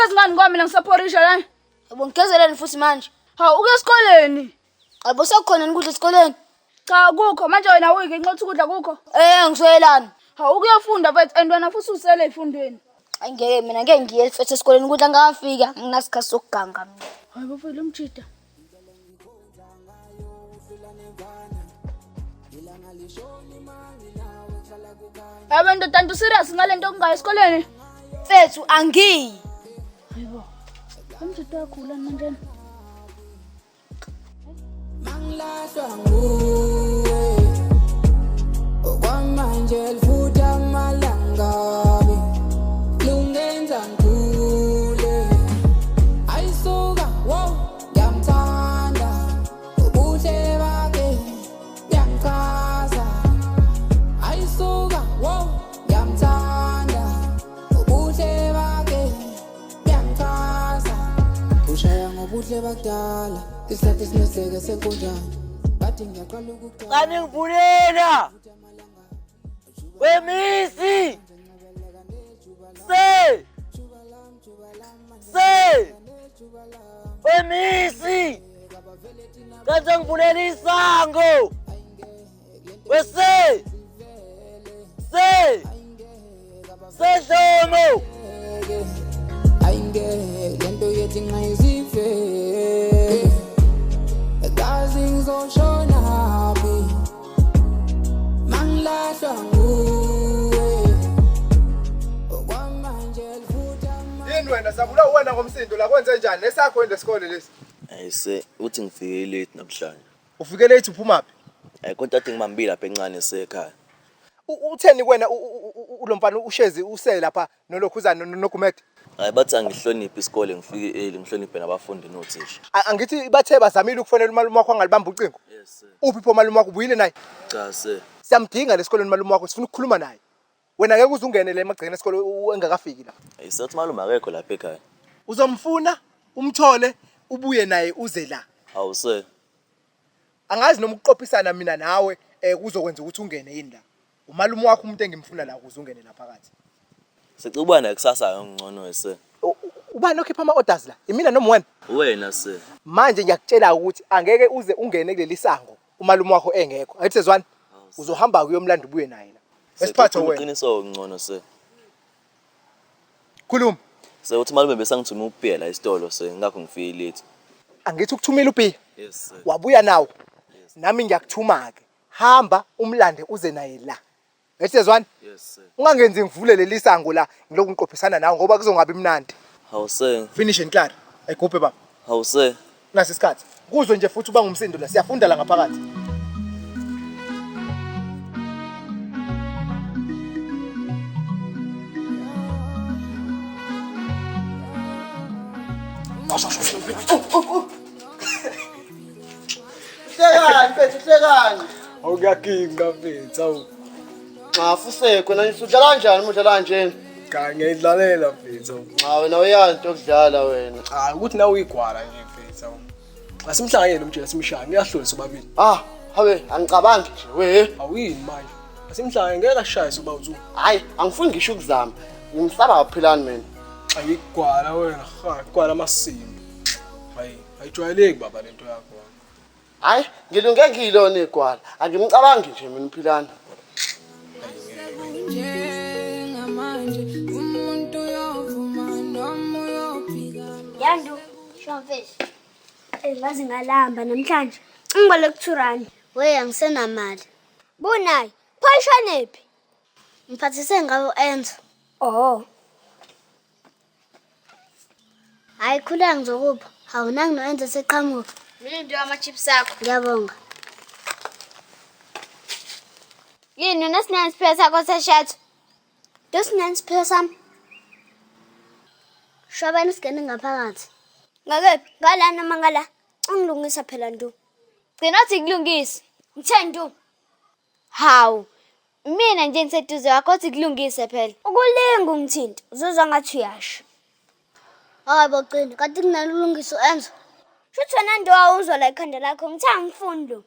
Ugezi ngani kwami mina ngisaphorisha la? Yebo ngigezeleni futhi manje. Hawu uke esikoleni. Yebo sekukhona ukudla esikoleni. Cha kukho manje wena uyike nxothi ukudla kukho. Ngisoyelana. Hawu ukuyafunda mfethu and wena futhi usele ezifundweni. Ayingeke mina ngeke ngiye mfethu esikoleni ukudla ngafika nginasikhathi sokuganga mina. Hayi bafela umjida. Abantu tanto serious ngalento okungayo esikoleni. Mfethu angiyi. Hayibo. Umjida yakhula manje. Mangilahlwa nguwe okwamanje lifuta amalanga lungenza ngule ayisuka wow ngiyamthanda ubuhle bakhe ngiyachaza ayisuka wow ngiyamthanda ubuhle bakhe ngiyachaza ushaya ngobuhle bakudala isikhathi sineseke senkonjani bathi ngiyaqala ukuqala Kani ngivulena Wemisi Wemisi Kanti ngivulena isango Dlomo ayingeke lento yethi ngayizivele Gazi ngizoshona phi mangilahlwa nguwe okwamanje lifuta Yini wena sabula wena ngomsindo la kwenze njani nesakho endesikole lesi? Ayise uthi ngifike late namhlanje. Ufike late uphumaphi? Kontathe ngimambili lapha encane esekhaya. Utheni wena ulomfana ushezi usele lapha nolokhuzana noGumede? Hayi bathi angihloniphe isikole ngifike early ngihloniphe nabafundi nothisha. Angithi bathe bazamile ukufonela umalume wakho angalibamba ucingo. Yes sir. Uphi pho umalume wakho ubuyile naye? Cha sir. Siyamdinga lesikoleni umalume wakho sifuna ukukhuluma naye. Wena ngeke uzungenele emagcekeni esikole engakafiki la. Ayisathi malume akekho lapha ekhaya. Uzomfuna umthole ubuye naye uze la. Hawu sir. Angazi noma ukuqophisana mina nawe kuzokwenza ukuthi ungene yini la. Umalume wakho umuntu engimfuna la ukuze ungene la phakathi. Sicubana nakusasa ngcono wese. Ubani okhipha ama-orders la? Imina noma wena? Wena sir. Manje ngiyakutshela ukuthi angeke uze ungene kuleli sango umalume wakho engekho. Ayithi sezwana? Uzohamba kuyomlanda ubuye naye la. Esiphatho wena. Uqiniso ngcono sir. Khuluma. Uthi malume besangithuma upiya la isitolo sir ngakho ngifike late. Angithi ukuthumela upiya? Yes sir. Wabuya nawo. Nami ngiyakuthuma ke. Hamba umlande uze naye la. Ayithi sezwana? Yes sir. Ungangenzi ngivule leli sango la ngiloku ngiqophisana nawe ngoba kuzongabi mnandi. Hawu sir. Finish and clear. Ayigubhe baba. Hawu sir. Nasi isikhathi. Kuzwe nje futhi uba ngumsindo la siyafunda la ngaphakathi. Hlekani mfethu hlekani. Awuyakinga mfethu awu. Ngafu sekho na udlala kanjani udlala kanjeni? Cha ngiyidlalela mfethu. Wena uyanto yokudlala wena. Hayi ukuthi nawe uyigwala nje mfethu awu. Asimhlangene umjela simshaya ngiyahlolisa ubabili. Habe angicabangi nje we. Awuyini manje. Asimhlangene ngeke ashayise uba uzu. Hayi angifuni ngisho ukuzama. Ngimsaba kaphilani mina. Ayigwala wena ha igwala amasimbi. Hayi ayijwayeleki baba lento yakho. Hayi ngilunge ngilona igwala. Angimcabangi nje mina uphilani. Yandu, shomfish. Ngazi ngalamba namhlanje. Ngibale kuthurani. We angisenamali. Bunayi, phasha nephi? Ngiphathise ngawo enza. Oh. Hayi khula ngizokupha. Awunangi noenza seqhamuka. Mina nje ama chips akho. Ngiyabonga. Yini unesinani siphethe sakho seshathu? Dosinani siphethe sami? Shobani sigene ngaphakathi. Ngakephi? Ngala noma ngala. Ungilungisa phela ndu. Gcina uthi kulungise. Ngithe ndu. Hawu. Mina nje ngiseduze wakho uthi kulungise phela. Ukulinga ungithinta. Uzozwa ngathi uyasho. Hayi boqina, kanti kunalulungiso enzo. Shuthi wena ndo awuzwa la ikhanda lakho ngithe ngifundo.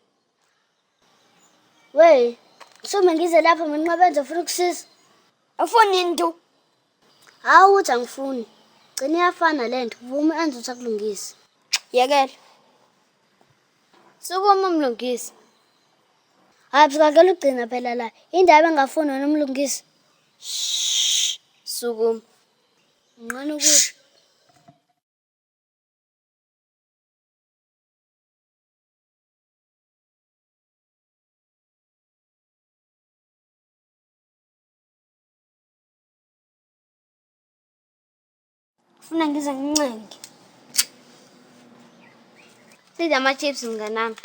We, sume ngize lapha mina ngabenza ufuna ukusiza. Afuni nto. Hawu uthi angifuni. gcina iyafana lento. Vuma enze ukuthi akulungise. Yekela. Sukuma umlungisi. Hayi sikakela ugcina phela la. Indaba engafuni wena umlungisi. Sukuma. Ngqana ukuthi ufuna ngize ngincenge. Sidla ama-chips mnganami.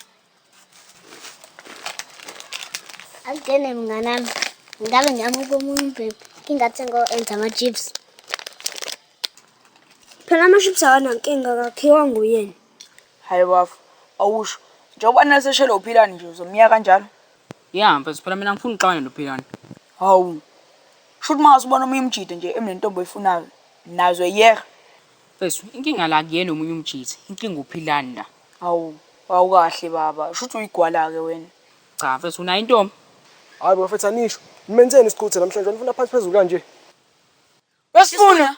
Akutshene mnganami. Ngabe ngiyamuka omunye umbhebhi. Ngingathenga enza ama-chips. Phela ama-chips awanankinga kakhiwa nguyena. Hayi bafu, awusho. Njengoba naseshela uphilani nje uzomnyaka kanjalo. Yeah, mfethu phela mina ngifuna uxabane nophilani. Hawu. Shuthi mawusibona omunye umjide nje emnentombo efunayo. Nazo yeka. Mfethu, inkinga la kuyena omunye umjitsi. Inkinga uphilani la. Hawu, awukahle baba. Shuthi uyigwala ke wena. Cha, mfethu unayo intombi. Hayi bafethu anisho. Nimenzeni isichuthe namhlanje nifuna phansi phezulu kanje. Wesifuna?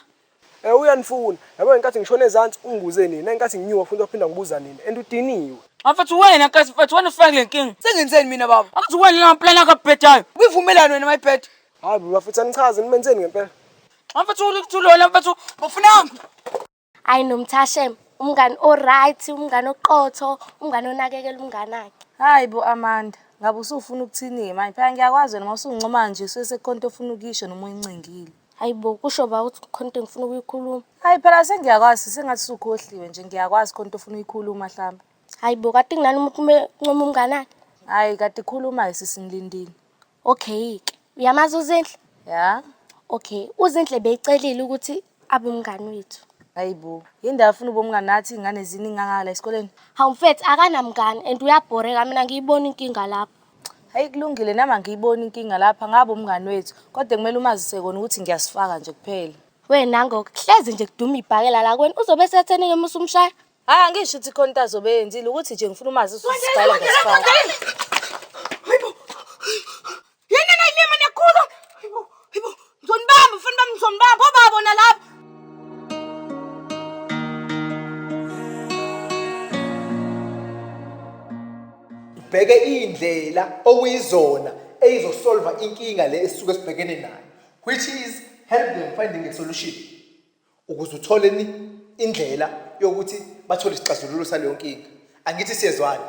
Uyanifuna. Yabo inkathi ngishone ezantsi ungibuze nini. Enkathi nginyuka futhi uphinda ngibuza nini. And udiniwe. Mfethu wena kazi mfethu wena ufake le nkinga. Sengenzeni mina baba? Akuthi wena ngaplan akabhedayo. Kuyivumelano wena mayibhed. Hayi bafethu anichaze nimenzeni ngempela. Mfethu ulikuthulona mfethu bafunanga. Hayi nomthashem. Umngane oright, umngane oqotho, umngane onakekela umngane wakhe. Hayi bo Amanda, ngabe usufuna ukuthini manje? Phela ngiyakwazi noma usungincoma nje sesekhonto ofuna ukisho noma uyincengile. Hayi bo kusho ba ukuthi khonto ngifuna ukuyikhuluma. Hayi phela sengiyakwazi sengathi usukhohliwe nje ngiyakwazi khonto ofuna uyikhuluma mhlamba. Hayi bo kade nginani umuntu uncoma umngane wakhe. Hayi kade khuluma sisingilindini. Okay ke. Uyamazi uZinhle? Ya. Okay, uZinhle beyicelile ukuthi abe umngane wethu. Hayibo, yini afuna ubomngane nathi ingane ziningi ngala esikoleni? Hawu mfethu akanamngane and uyabhoreka mina ngiyibona inkinga lapha. Hayi kulungile nama ngiyibona inkinga lapha ngabe umngane wethu kodwa kumele umazise kona ukuthi ngiyasifaka nje kuphela. Wena ngokuhlezi nje kuduma ibhakela la kwena uzobe sethenike musu umshaya. Hayi angisho ukuthi khonto azobe yenzile ukuthi nje ngifuna umazise ukuthi sicela ngesifaka. Hayibo. Yena nayilema nekhulu. Hayibo. Hayibo. Ngizonibamba ufuna bami ngizonibamba obabona lapha. Bheke indlela okuyizona eyizosolva inkinga le esisuke sibhekene nayo, which is help them finding a solution. Ukuze uthole indlela yokuthi bathole isixazululo saleyo nkinga. Angithi siyezwana.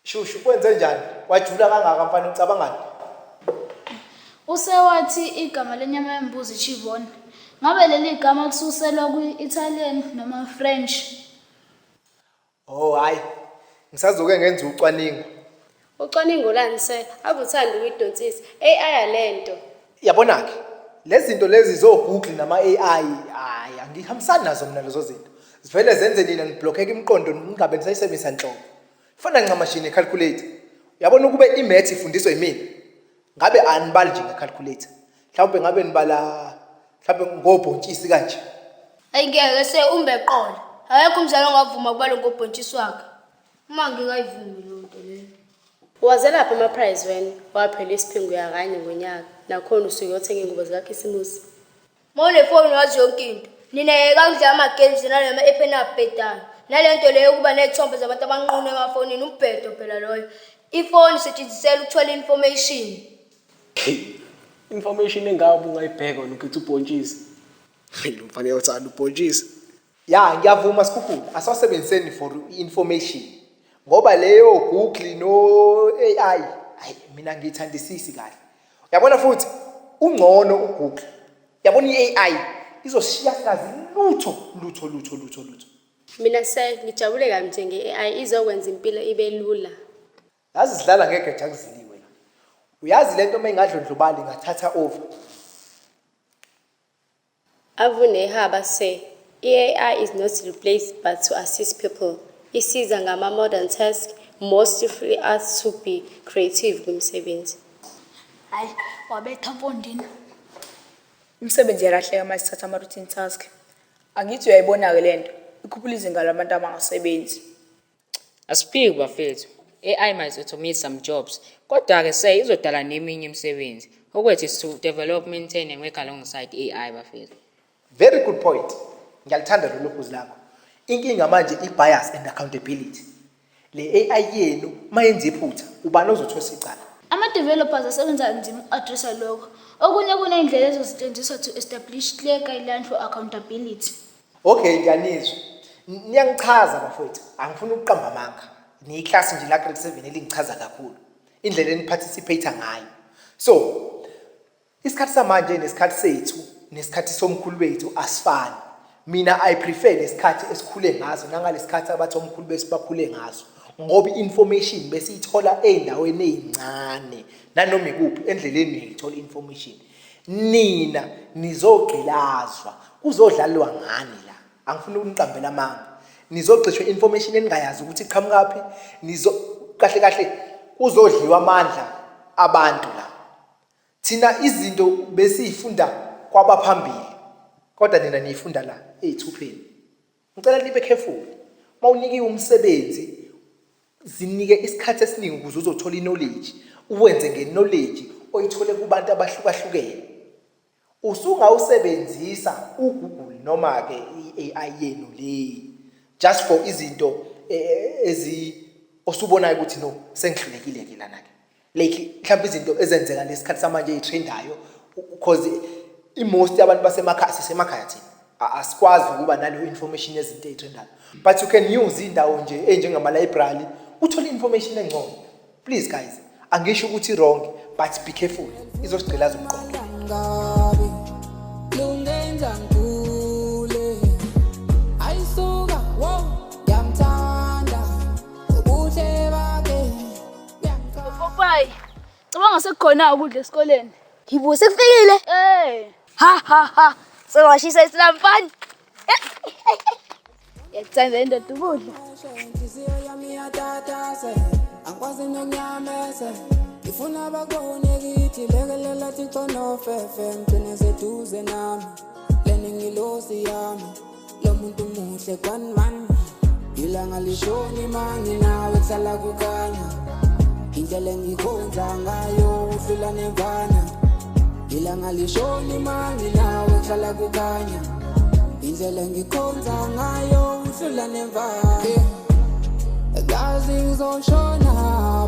Shushu kwenze njani? Wajula kangaka mfana ucabangani? Usewathi igama lenyama yembuzi Chivon. Ngabe leli igama kususelwa kwi-Italian noma French? Oh hayi. Ngisazoke ngenza ucwaningo. Ucwaningo lani se akuthanda ukuyidonsisa. AI alento. Yabona ke. Lezi zinto lezi zo Google nama AI hayi angihambisani nazo mina lezo zinto. Sivele zenze nina ngiblockeke imiqondo ngingabe nisayisebenzisa nhlobo. Fana ngamashini calculator. Uyabona ukube imath ifundiswa yimina. Ngabe anibali nje ngecalculator. Mhlawumbe ngabe nibala mhlawumbe ngobhontshisi kanje. Ayingeke se umbeqola. Ayekho umdlalo ongavuma kubala ngobhontshisi wakhe. Uma ngingayivumi lo nto leyo. Wazelapha ama prize wena waphela isiphingo yakanye ngonyaka. Nakhona usuke uthenga ingubo zikaKhisimusi. Mole phone wazi yonke into. Nina yeka kudla ama games nalema ephena abhedayo. Nalento leyo kuba nezithombe zabantu abanqunu emafonini umbhedo phela loyo. Ifoni isetshenzisela ukuthola information. Information engaba ungayibheka wena ukhetha ubhontshisi. Hayi mfana uyathanda ubhontshisi. Ya ngiyavuma sikhuphula asawasebenziseni for information. Ngoba leyo Google no AI hayi mina ngiyithandisisi kahle. Uyabona futhi ungcono uGoogle. Yabona iAI izoshiya kazi lutho. Mina se ngijabule kamnje ngeAI izokwenza impilo ibe lula. Yazi sidlala ngegeja akuziliwe la. Uyazi lento mayingadlondlobali ngathatha over. Avune haba se AI is not to replace but to assist people. Isiza ngama modern tasks mostly us to be creative kumsebenzi. Hayi wabetha mfondini. Umsebenzi yarahleka masithatha ama routine task. Angithi uyayibona ke lento. Ikhuphula izinga labantu abangasebenzi. Asiphiki bafethu. AI might automate some jobs. Kodwa-ke izodala neminye imisebenzi. Okwethu is to develop, maintain and work alongside AI bafethu. Very good point. Ngiyalithanda lolu phuzu lakho. Inkinga manje i-bias and accountability. Le AI yenu mayenza iphutha, ubani ozothosa icala? Ama-developers asebenza nzima uku-addressa lokho. Okunye kuney'ndlela ezizosetshenziswa to establish clear guidelines for accountability. Okay, ngiyanizwa. Niyangichaza bafowethu. Angifuni ukuqamba amanga. Niyiklasi nje la grade 7 elingichaza kakhulu. Indlela eniparticipate ngayo. So, isikhathi samanje nesikhathi sethu, nesikhathi somkhulu wethu asifani. Mina I prefer lesikhathi esikhule ngazo nangalesikhathi abathi omkhulu besibakhule ngazo. Ngoba information bese ithola endaweni ezincane nanoma ikuphi endleleni uyithola information. Nina nizogqilazwa kuzodlalwa ngani la. Angifuni ukuniqambela amanga. Nizogcishwa information eningayazi ukuthi iqhamukapi, kahle kahle kuzodliwa amandla abantu la. Thina izinto besifunda kwabaphambili. Kodwa nina niyifunda la ezithupheni. Ngicela nibe careful. Mawunikiwe umsebenzi zinike isikhathi esiningi ukuze uzothola iknowledge. Uwenze ngeknowledge oyithole kubantu abahlukahlukene. Usungawusebenzisa uGoogle noma ke iAI yenu le just for izinto osubonayo ukuthi no sengihlulekile ke lana ke. Like mhlawumbe izinto ezenzeka lesikhathi samanje ezitrendayo because most abantu basemakhaya sisemakhaya thina asikwazi ukuba nalo information yezinto ezitrendayo. But you can use indawo nje enjengama library uthola information engcono. Please guys, angisho ukuthi wrong but be careful. Izosigqilaza umqondo. Lungenza ngule ayisuka wo yamthanda ubuhle bakhe Popai, cabanga sekukhona ukudla esikoleni. Yibo sekufikile? Ha. Sewashisa isilampani. Yetsandza indoda ukudla. inhliziyo yami yatatase angikwazi nonyamese ngifuna abakone kithi lekelela Thixo nofefe ngigcine seduze nami leni ngilosi yami lo muntu muhle kwanman ilanga lishoni mangi nawe hlala kukhanya indlela engikhonza ngayo udlula nevana ilanga lishoni mangi nawe hlala kukhanya indlela engikhonza ngayo udlula nevana gazi ngizoshona